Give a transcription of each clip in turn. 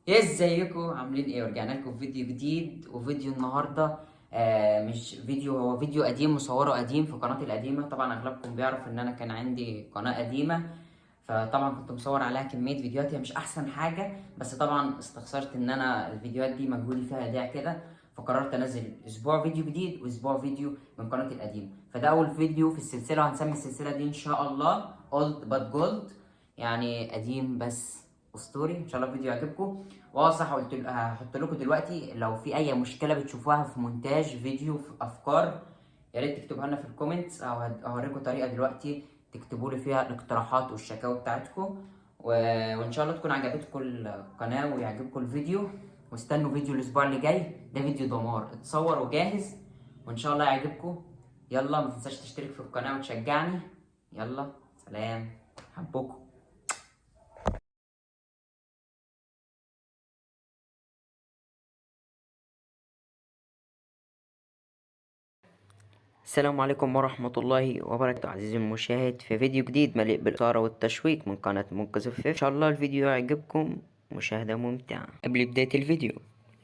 ازيكم عاملين ايه؟ ورجعنا لكم في فيديو جديد. وفيديو النهارده مش فيديو، هو فيديو قديم مصوره قديم في قناتي القديمه. طبعا اغلبكم بيعرف ان انا كان عندي قناه قديمه، فطبعا كنت مصور عليها كميه فيديوهات هي مش احسن حاجه، بس طبعا استخسرت ان انا الفيديوهات دي مجهودي فيها يضيع كده، فقررت انزل اسبوع فيديو جديد واسبوع فيديو من قناتي القديمه. فده اول فيديو في السلسله، وهنسمي السلسله دي ان شاء الله Old But Gold، يعني قديم بس اسطوري. ان شاء الله الفيديو يعجبكم. صح، هحط لكم دلوقتي لو في اي مشكله بتشوفوها في مونتاج فيديو، في افكار، يا ريت تكتبوها لنا في الكومنتس، او هوريكم طريقه دلوقتي تكتبوا لي فيها الاقتراحات والشكاوى بتاعتكم. وان شاء الله تكون عجبتكم القناه ويعجبكم الفيديو. واستنوا فيديو الاسبوع اللي جاي، ده فيديو دمار اتصور وجاهز، وان شاء الله يعجبكم. يلا ما تنساش تشترك في القناه وتشجعني. يلا سلام، حبكم. السلام عليكم ورحمة الله وبركاته عزيزي المشاهد، في فيديو جديد مليء بالإثارة والتشويق من قناة منقذ الفيف. إن شاء الله الفيديو يعجبكم، مشاهدة ممتعة. قبل بداية الفيديو،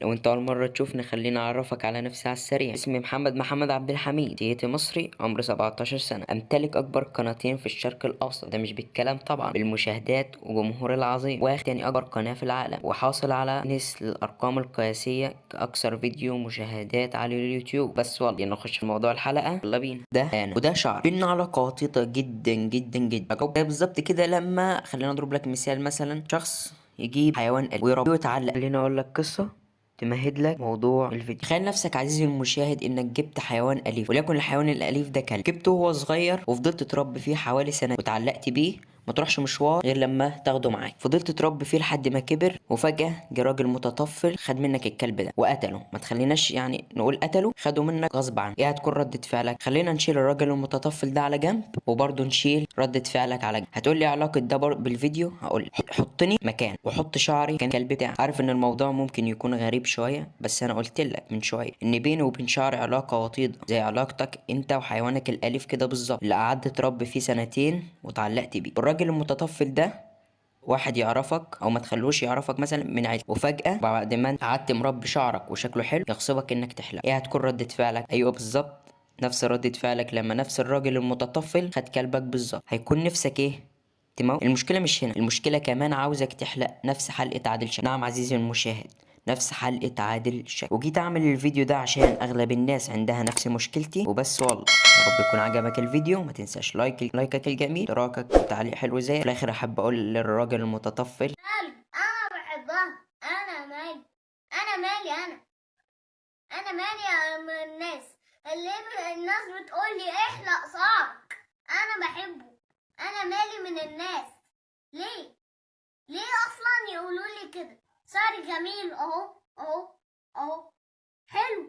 لو انت اول مرة تشوفني خليني اعرفك على نفسي على السريع. اسمي محمد عبد الحميد، جنسيتي مصري، عمري 17 سنة، امتلك اكبر قناتين في الشرق الاوسط، ده مش بالكلام طبعا، بالمشاهدات وجمهور العظيم، واخد تاني اكبر قناة في العالم، وحاصل على نسل الارقام القياسية كاكثر فيديو مشاهدات على اليوتيوب. بس والله نخش في موضوع الحلقة، يلا بينا. ده انا وده شعر بينا علاقة وطيدة جدا جدا جدا، بالظبط كده. لما خلينا اضرب لك مثال، مثلا شخص يجيب حيوان أليف ويربيه ويتعلق. خليني اقول لك قصة تمهد لك موضوع الفيديو. تخيل نفسك عزيزي المشاهد انك جبت حيوان اليف، وليكن الحيوان الاليف ده كلب، جبته وهو صغير وفضلت تربي فيه حوالي سنة، وتعلقت بيه ما تروحش مشوار غير لما تاخده معاك. فضلت تربي فيه لحد ما كبر، وفجأة جه راجل متطفل خد منك الكلب ده وقتله. ما تخليناش يعني نقول قتله، خده منك غصب عنك. ايه هتكون ردة فعلك؟ خلينا نشيل الراجل المتطفل ده على جنب، وبرضه نشيل ردة فعلك على جنب. هتقول لي علاقة ده بالفيديو؟ هقول حطني مكان وحط شعري كان الكلب بتاعك. عارف ان الموضوع ممكن يكون غريب شوية، بس انا قلت لك من شوية ان بيني وبين شعري علاقة وطيدة، زي علاقتك انت وحيوانك الاليف كده بالظبط، اللي قعدت تربي فيه سنتين واتعلقت بيه. الراجل المتطفل ده واحد يعرفك او ما تخلوش يعرفك مثلا من عيلتك، وفجأة بعد ما انت قعدت مربي شعرك وشكله حلو يغصبك انك تحلق. ايه هتكون ردة فعلك؟ ايوه بالظبط، نفس ردة فعلك لما نفس الراجل المتطفل خد كلبك بالظبط. هيكون نفسك ايه؟ تمام. المشكلة مش هنا، المشكلة كمان عاوزك تحلق نفس حلقة عادل شكل. نعم عزيزي المشاهد، نفس حلقة عادل شكل. وجيت اعمل الفيديو ده عشان اغلب الناس عندها نفس مشكلتي وبس. والله يا رب يكون عجبك الفيديو، ما تنساش لايكك الجميل، اشتراكك وتعليق حلو زي. في الاخر احب اقول للراجل المتطفل، انا بحبها. انا مالي، انا مالي، انا مالي من الناس اللي الناس بتقول لي احلق صعب. انا بحبه، انا مالي من الناس. ليه اصلا يقولوا لي كده؟ شعري جميل اهو اهو اهو، حلو